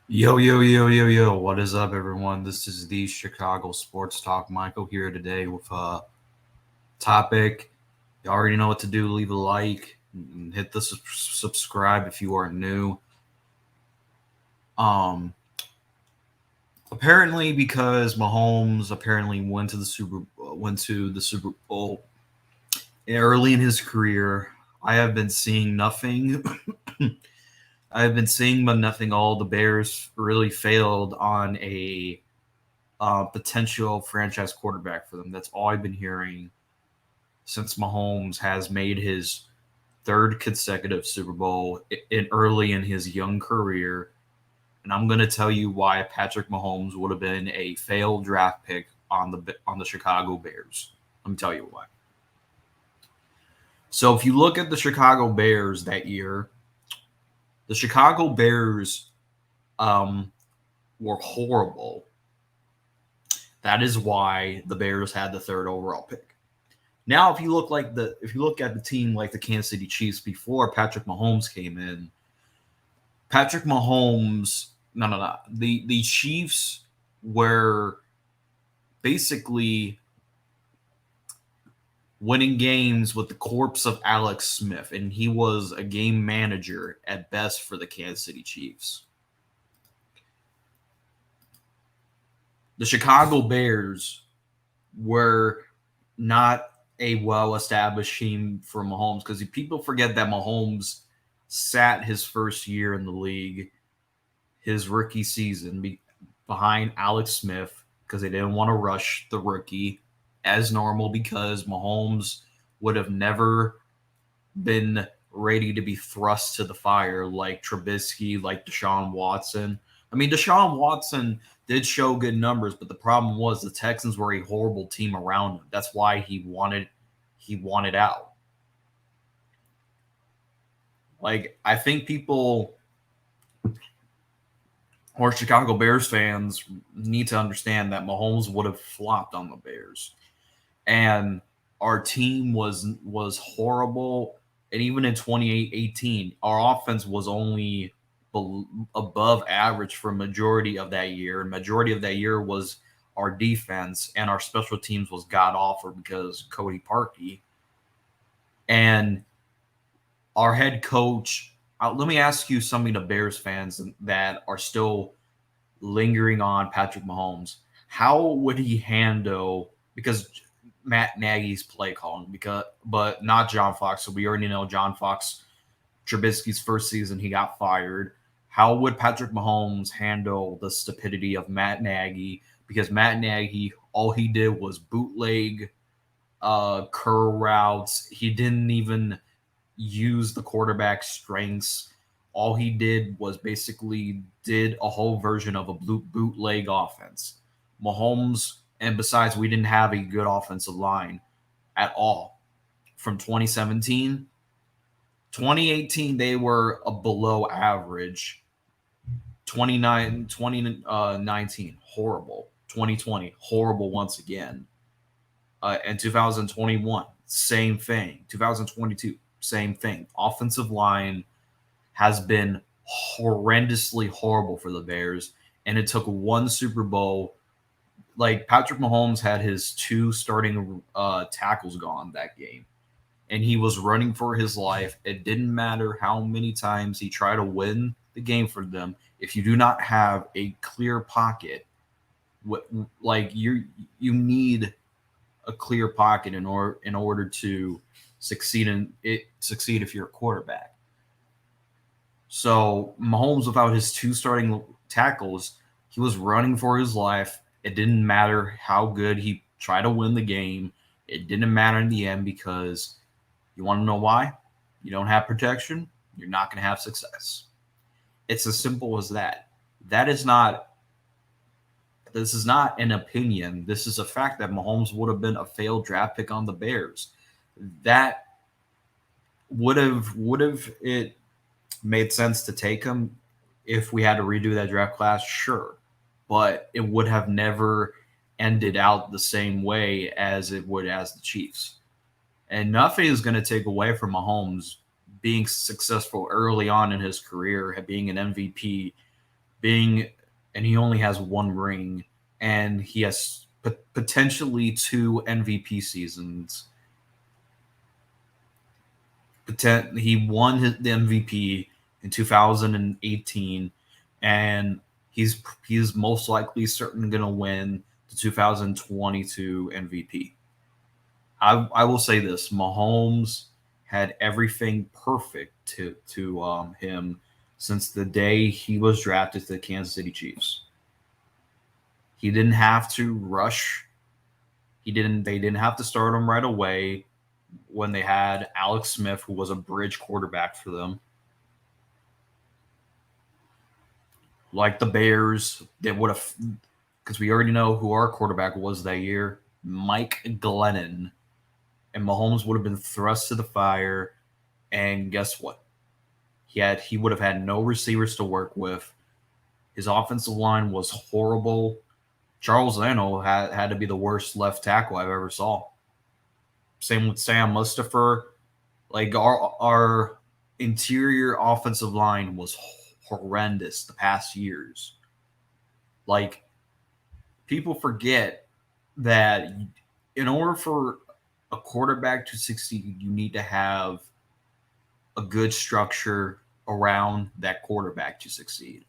Yo, yo, yo, yo, yo. What is up, everyone? This is the Chicago Sports Talk. Michael here today with a topic. You already know what to do. Leave a like and hit the subscribe if you are new. Um, Apparently, because Mahomes apparently went to the Super Bowl early in his career, I have been seeing nothing. I have been seeing but nothing. All the Bears really failed on a potential franchise quarterback for them. That's all I've been hearing since Mahomes has made his third consecutive Super Bowl early in his young career. And I'm going to tell you why Patrick Mahomes would have been a failed draft pick on the Chicago Bears. Let me tell you why. So if you look at the Chicago Bears that year, the Chicago Bears um, were horrible. That is why the Bears had the third overall pick. Now, if you look at the team like the Kansas City Chiefs before Patrick Mahomes came in, Patrick Mahomes, no. The Chiefs were basically winning games with the corpse of Alex Smith, and he was a game manager at best for the Kansas City Chiefs. The Chicago Bears were not a well-established team for Mahomes because people forget that Mahomes sat his first year in the league, his rookie season, behind Alex Smith because they didn't want to rush the rookie as normal because Mahomes would have never been ready to be thrust to the fire like Trubisky, like Deshaun Watson. I mean, Deshaun Watson did show good numbers, but the problem was the Texans were a horrible team around him. That's why he wanted out. Like I think people or Chicago Bears fans need to understand that Mahomes would have flopped on the Bears, and our team was horrible. And even in 2018, our offense was only above average for majority of that year. And majority of that year was our defense, and our special teams was god awful because Cody Parkey and our head coach. Let me ask you something to Bears fans that are still lingering on Patrick Mahomes. How would he handle because Matt Nagy's play calling but not John Fox. So we already know John Fox Trubisky's first season he got fired. How would Patrick Mahomes handle the stupidity of Matt Nagy? Because Matt Nagy, all he did was bootleg curl routes. He didn't even use the quarterback's strengths. All he did was basically did a whole version of a bootleg offense. Mahomes, and besides, we didn't have a good offensive line at all from 2017. 2018, they were a below average. 2019, horrible. 2020, horrible once again. And 2021, same thing. 2022, same thing. Offensive line has been horrendously horrible for the Bears, and it took one Super Bowl. Like Patrick Mahomes had his two starting tackles gone that game, and he was running for his life. It didn't matter how many times he tried to win the game for them. If you do not have a clear pocket, what like you need a clear pocket in order to succeed if you're a quarterback. So Mahomes, without his two starting tackles, he was running for his life. It didn't matter how good he tried to win the game. It didn't matter in the end because you want to know why? You don't have protection. You're not going to have success. It's as simple as that. That is not. This is not an opinion. This is a fact that Mahomes would have been a failed draft pick on the Bears. That would have it made sense to take him if we had to redo that draft class, sure. But it would have never ended out the same way as it would as the Chiefs. And nothing is going to take away from Mahomes being successful early on in his career, being an MVP being, and he only has one ring, and he has potentially 2 MVP seasons. He won the MVP in 2018, and he's most likely certain going to win the 2022 MVP. I will say this: Mahomes had everything perfect to him since the day he was drafted to the Kansas City Chiefs. He didn't have to rush. He didn't. They didn't have to start him right away when they had Alex Smith, who was a bridge quarterback for them. Like the Bears, they would have, because we already know who our quarterback was that year, Mike Glennon, and Mahomes would have been thrust to the fire. And guess what? He would have had no receivers to work with. His offensive line was horrible. Charles Leno had to be the worst left tackle I've ever saw. Same with Sam Mustipher. Like our interior offensive line was horrendous the past years. Like people forget that in order for a quarterback to succeed, you need to have a good structure around that quarterback to succeed.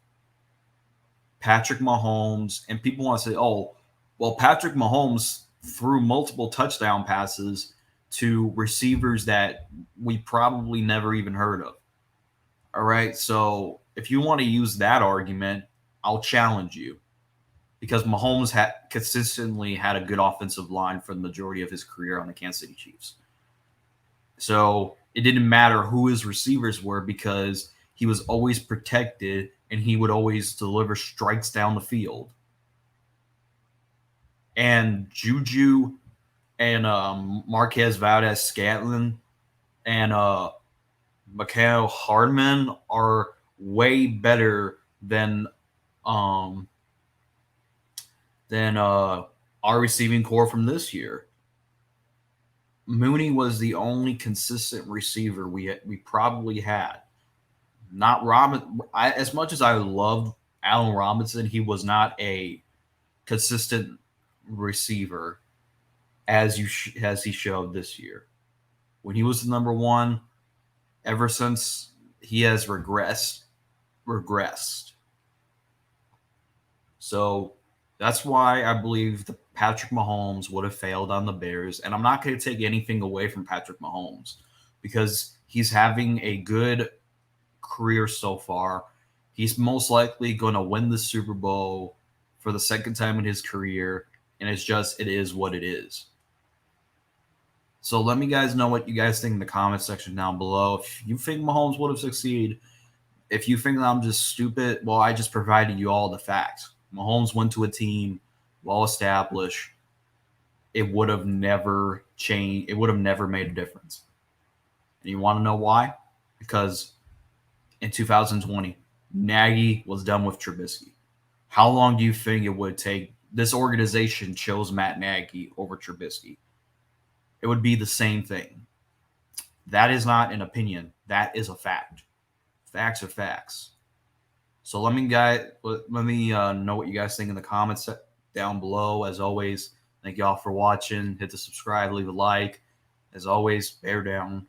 Patrick Mahomes, and people want to say, oh, well, Patrick Mahomes threw multiple touchdown passes to receivers that we probably never even heard of. All right. So if you want to use that argument, I'll challenge you because Mahomes had consistently had a good offensive line for the majority of his career on the Kansas City Chiefs. So it didn't matter who his receivers were because he was always protected and he would always deliver strikes down the field. And Juju and Marquez Valdez-Scantling and Mikael Hardman are way better um, than our receiving core from this year. Mooney was the only consistent receiver we probably had. Not Robin. As much as I loved Allen Robinson, he was not a consistent receiver as he showed this year. When he was the number one, ever since he has regressed. So that's why I believe that Patrick Mahomes would have failed on the Bears. And I'm not going to take anything away from Patrick Mahomes because he's having a good career so far. He's most likely going to win the Super Bowl for the second time in his career. And it is what it is. So let me guys know what you guys think in the comment section down below. If you think Mahomes would have succeeded, if you think that I'm just stupid, well, I just provided you all the facts. Mahomes went to a team well established. It would have never changed. It would have never made a difference. And you want to know why? Because in 2020, Nagy was done with Trubisky. How long do you think it would take? This organization chose Matt Nagy over Trubisky. It would be the same thing. That is not an opinion. That is a fact. Facts are facts. So let me know what you guys think in the comments down below. As always, thank y'all for watching. Hit the subscribe, leave a like. As always, bear down.